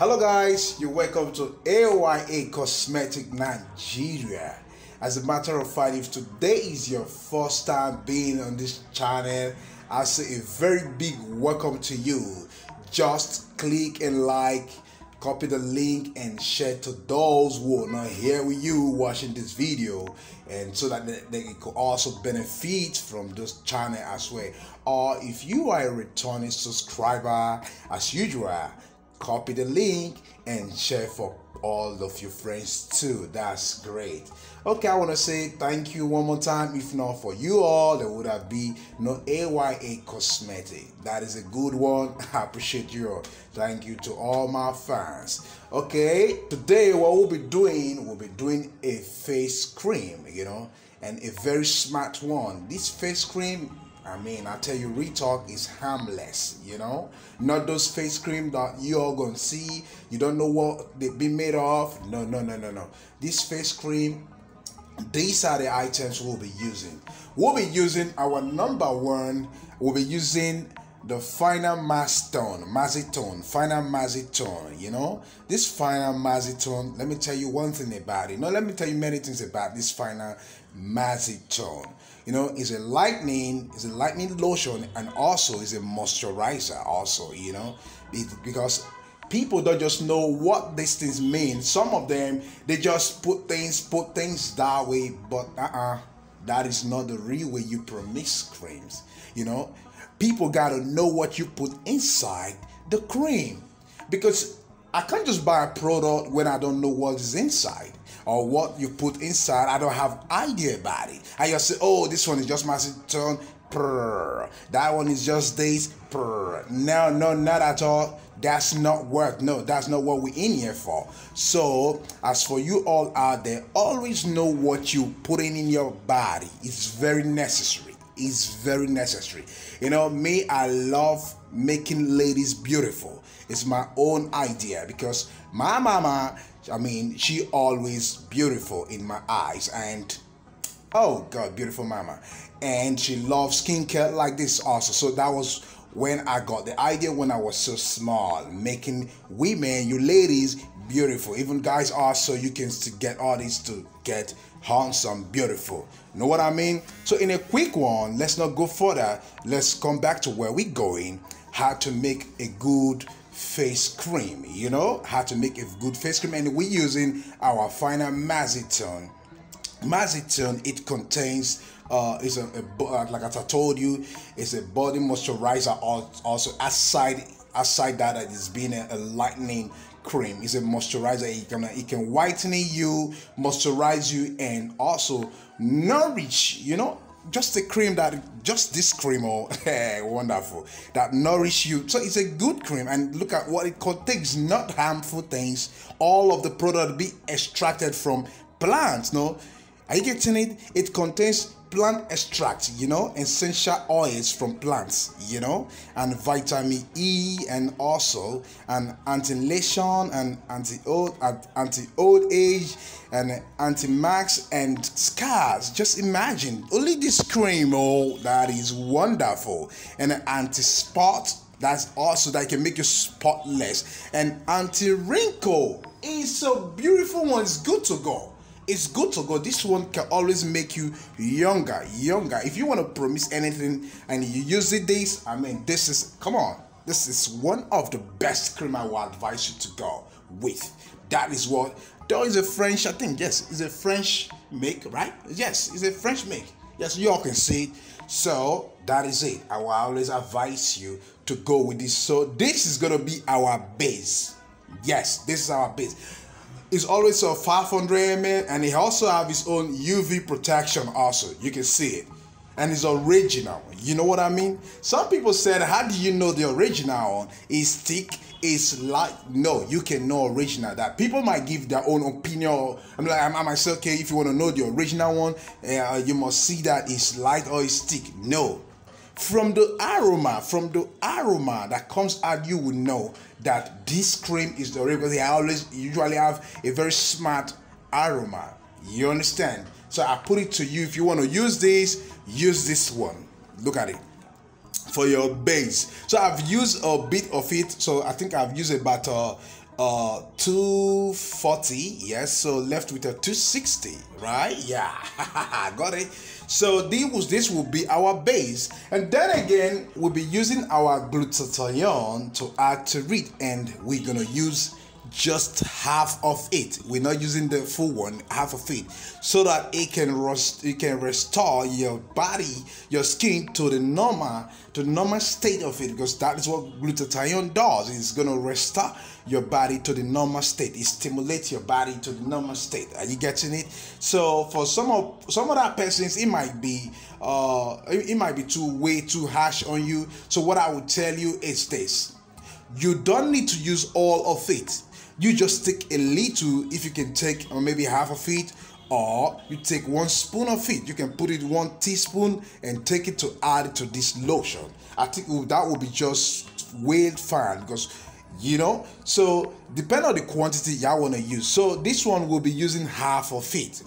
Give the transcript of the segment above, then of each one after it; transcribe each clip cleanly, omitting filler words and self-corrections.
Hello guys, you're welcome to AYA Cosmetic Nigeria. As a matter of fact, if today is your first time being on this channel, I say a very big welcome to you. Just click and like, copy the link and share to those who are not here with you watching this video, and so that they could also benefit from this channel as well. Or if you are a returning subscriber, as usual, copy the link and share for all of your friends too. That's great. Okay, I want to say thank you one more time. If not for you all, there would have been no AYA Cosmetic. That is a good one. I appreciate you all. Thank you to all my fans. Okay, today what we'll be doing a face cream, and a very smart one. This face cream, I tell you, retalk is harmless, not those face cream that you all gonna see. You don't know what they've been made of. No. This face cream, these are the items we'll be using. We'll be using our number one. We'll be using the final Mazitone, final Mazitone. This final Mazitone, let me tell you one thing about it. No, let me tell you many things about this final Mazitone. It's a lightening lotion, and also is a moisturizer also, because people don't just know what these things mean. Some of them, they just put things that way, but that is not the real way you premix creams. People gotta know what you put inside the cream, because I can't just buy a product when I don't know what is inside or what you put inside. I don't have idea about it. I just say, oh, this one is just Mazitone, that one is just this, No, not at all. That's not work. No, that's not what we're in here for. So as for you all out there, always know what you putting in your body. It's very necessary. It's very necessary. Me, I love making ladies beautiful. It's my own idea, because my mama, she always beautiful in my eyes, and oh God, beautiful mama. And she loves skincare like this also. So that was when I got the idea when I was so small, making women, you ladies, beautiful. Even guys also, you can get all these to get handsome, beautiful. Know what I mean? So in a quick one, let's not go further. Let's come back to where we're going. How to make a good face cream, how to make a good face cream. And we're using our final Mazitone. It contains like as I told you, it's a body moisturizer. Also aside that it is being a lightening cream, it's a moisturizer. It can whiten you, moisturize you, and also nourish. Just a cream just this cream, wonderful, that nourish you. So it's a good cream, and look at what it contains. Not harmful things. All of the product be extracted from plants. No, are you getting it? It contains plant extracts, essential oils from plants, and vitamin E, and also an anti-lesion and anti-old age and anti-marks and scars. Just imagine only this cream, that is wonderful. And an anti-spot, that's also that can make you spotless, and anti-wrinkle. It's a beautiful one. It's good to go. It's good to go. This one can always make you younger. If you want to promise anything and you use it, this is one of the best cream I will advise you to go with. That is what, there is a French, I think, yes, it's a French make, right? Yes, it's a French make. Yes, you all can see it. So that is it. I will always advise you to go with this. So this is going to be our base. Yes, this is our base. It's always a 500 ml, and it also have its own UV protection also. You can see it. And it's original. You know what I mean? Some people said, how do you know the original one is thick, is light? No, you can know original. That people might give their own opinion. I might say, okay, if you want to know the original one, you must see that it's light or it's thick. No. From the aroma that comes out, you will know that this cream is the original. They usually have a very smart aroma. You understand? So I put it to you. If you want to use this one. Look at it. for your base. So I've used a bit of it. So I think I've used about 240. Yes, so left with a 260, right? Yeah. Got it. So this will be our base, and then again we'll be using our glutathione to add to it, and we're gonna use just half of it. We're not using the full one, half of it, so that it can restore your body, your skin to the normal state of it, because that is what glutathione does. It's gonna restore your body to the normal state. It stimulates your body to the normal state. Are you getting it? So for some other persons, it might be way too harsh on you. So what I would tell you is this: you don't need to use all of it. You just take a little. If you can take maybe half of it, or you take 1 spoon of it. You can put it 1 teaspoon and take it to add it to this lotion. I think that will be just way fine, because so depending on the quantity y'all want to use. So this one will be using half of it.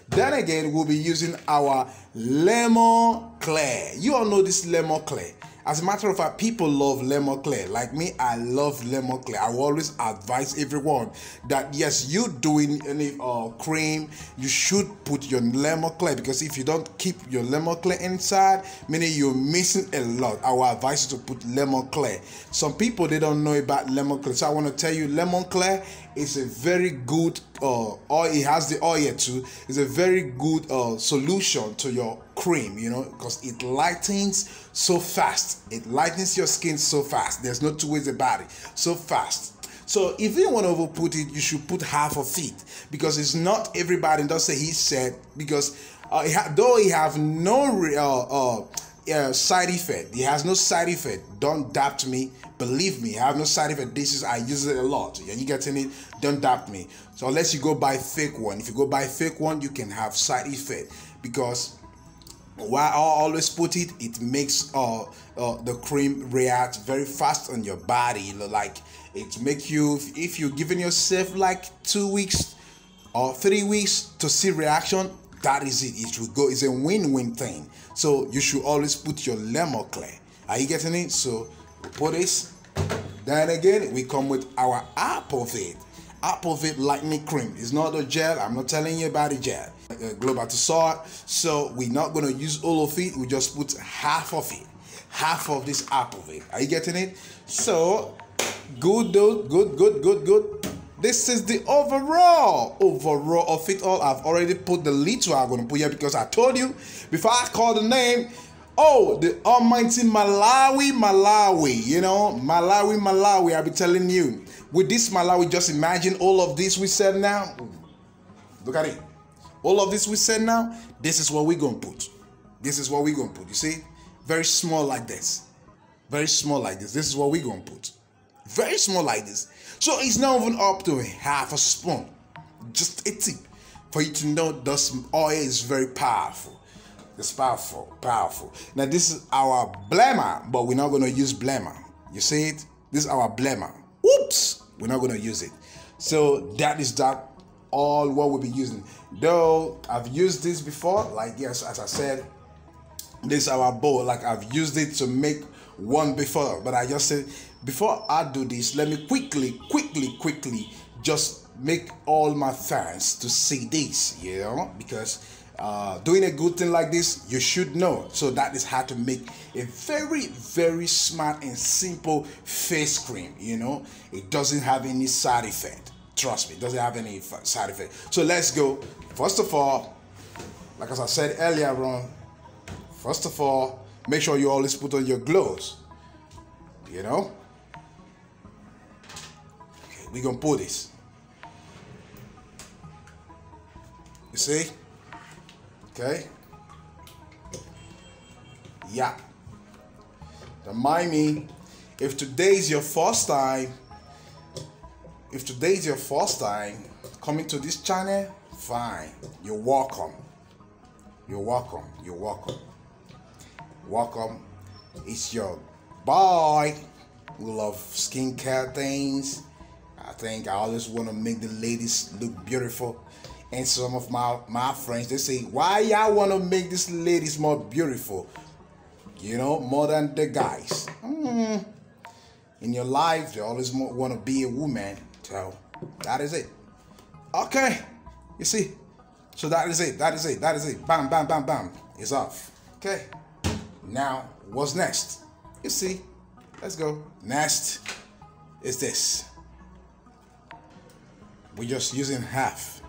Then again, we'll be using our lemon clear. You all know this lemon clear. As a matter of fact, people love lemon clear. Like me, I love lemon clear. I will always advise everyone that yes, you doing any cream, you should put your lemon clear, because if you don't keep your lemon clear inside, meaning you're missing a lot. I will advise you to put lemon clear. Some people, they don't know about lemon clear, so I want to tell you, lemon clear is a very good oil. It has the oil too. It's a very good solution to your cream, because it lightens so fast. It lightens your skin so fast. There's no two ways about it. So fast. So if you want to overput it, you should put half of it, because it's not everybody. Don't say he said, because though it have no side effect, it has no side effect. Don't doubt me. Believe me, I have no side effect. I use it a lot. Yeah, you getting it? Don't doubt me. So unless you go buy fake one, if you go buy fake one, you can have side effect, because why I always put it, it makes the cream react very fast on your body. Like it make you, if you're giving yourself like 2 weeks or 3 weeks to see reaction, that is it. It will go. It's a win-win thing. So you should always put your lemon clear. Are you getting it? So we put this. Then again, we come with our Aquavit lightning cream. It's not a gel. I'm not telling you about the gel. Global to salt. So we're not gonna use all of it. We just put half of it. Half of this Aquavit. Are you getting it? So good, dude. Good. This is the overall of it all. I've already put the little I'm gonna put here, because I told you before I call the name. Oh, the almighty Malawi. Malawi. I'll be telling you. With this Malawi, just imagine all of this we said now. Look at it. All of this we said now, this is what we're going to put. You see? Very small like this. This is what we're going to put. Very small like this. So it's not even up to half a spoon. Just a tip. For you to know this oil is very powerful. It's powerful. Now this is our blender, but we're not going to use blender. You see it? This is our blender. Oops! We're not going to use it. So that is all what we'll be using. Though I've used this before, like yes, as I said, this is our bowl. Like I've used it to make one before, but I just said before I do this, let me quickly just make all my fans to see this, because doing a good thing like this, you should know. So that is how to make a very, very smart and simple face cream. It doesn't have any side effect. Trust me, it doesn't have any side effect. So let's go. First of all, like as I said earlier on, first of all, make sure you always put on your gloves. Okay, we're gonna put this. You see? Okay. Yeah. Remind me, if today is your first time coming to this channel, fine. You're welcome. Welcome. It's your boy who love skincare things. I think I always want to make the ladies look beautiful. And some of my friends, they say, why y'all want to make these ladies more beautiful? More than the guys. in your life. They always want to be a woman. So that is it. Okay, you see. So that is it. That is it. That is it. Bam, bam, bam, bam. It's off. Okay. Now, what's next? You see. Let's go. Next is this. We're just using half.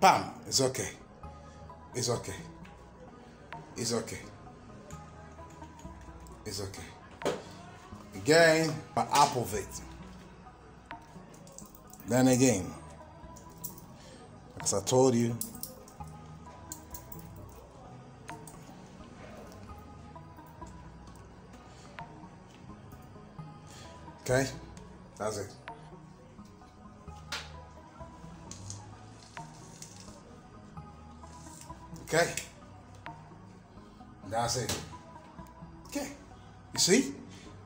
Bam. It's okay. It's okay. It's okay. It's okay. Again, half of it. Then again, as I told you, okay, that's it. Okay, that's it. Okay, you see?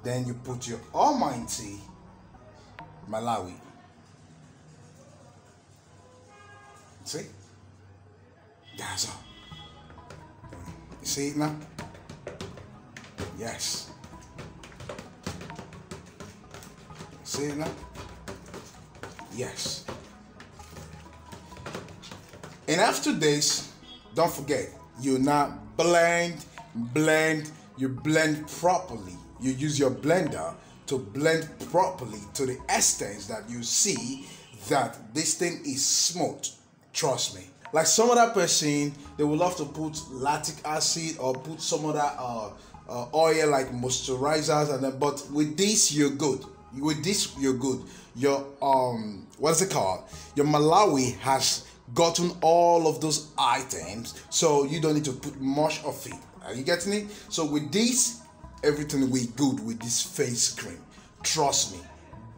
Then you put your almighty Malawi. See? That's all. You see it now? Yes. See it now? Yes. And after this, don't forget, you now blend, you blend properly. You use your blender to blend properly to the extent that you see that this thing is smooth. Trust me. Like some other person, they would love to put lactic acid or put some other oil like moisturizers, and then, but with this you're good. With this you're good. Your what's it called? Your Malawi has gotten all of those items, so you don't need to put much of it. Are you getting it? So with this, everything will be good with this face cream. Trust me,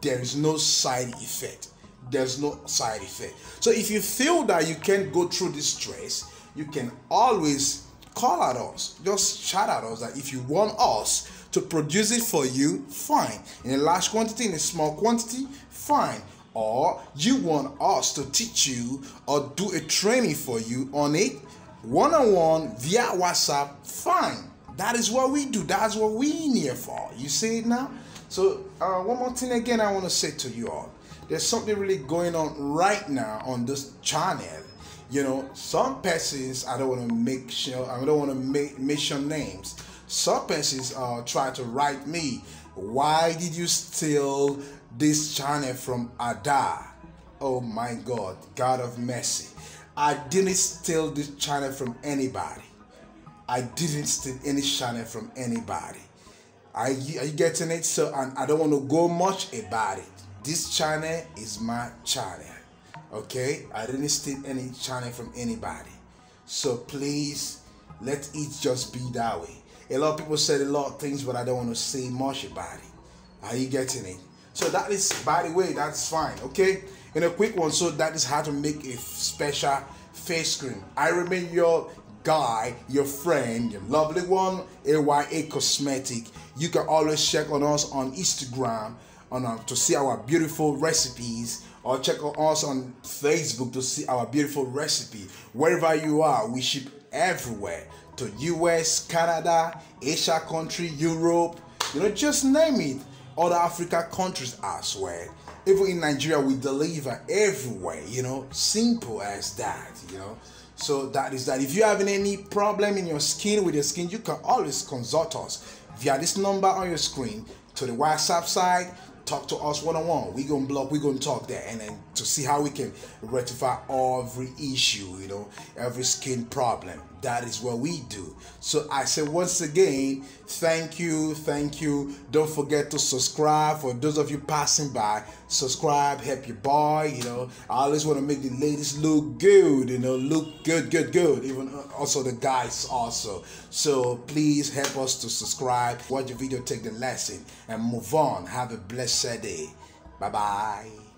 there is no side effect. There's no side effect. So if you feel that you can't go through this stress, you can always call at us. Just shout at us that if you want us to produce it for you, fine. In a large quantity, in a small quantity, fine. Or you want us to teach you or do a training for you on it, one-on-one via WhatsApp, fine. That is what we do. That's what we in here for. You see it now? So one more thing again I want to say to you all. There's something really going on right now on this channel. You know, some persons, I don't want to make sure, I don't want to mention names. Some persons try to write me, why did you steal this channel from Ada? Oh my God, God of mercy. I didn't steal this channel from anybody. I didn't steal any channel from anybody. Are you getting it? So, and I don't want to go much about it. This channel is my channel, okay? I didn't steal any channel from anybody. So please, let it just be that way. A lot of people said a lot of things, but I don't want to say much about it. Are you getting it? So that is, by the way, that's fine, okay? In a quick one, so that is how to make a special face cream. I remain your guy, your friend, your lovely one, AYA Cosmetic. You can always check on us on Instagram to see our beautiful recipes, or check on us on Facebook to see our beautiful recipe. Wherever you are, we ship everywhere, to US, Canada, Asia country, Europe, you know, just name it. Other Africa countries as well. Even in Nigeria, we deliver everywhere, you know, simple as that, you know. So that is that. If you're having any problem in your skin, with your skin, you can always consult us via this number on your screen to the WhatsApp side. Talk to us one-on-one. We're going to blog, we're going to talk there, and then to see how we can rectify every issue, you know, every skin problem. That is what we do. So I say once again, thank you. Don't forget to subscribe. For those of you passing by, subscribe, help your boy, you know. I always want to make the ladies look good, you know, look good. Even also the guys also. So please help us to subscribe, watch the video, take the lesson, and move on. Have a blessed day. Bye-bye.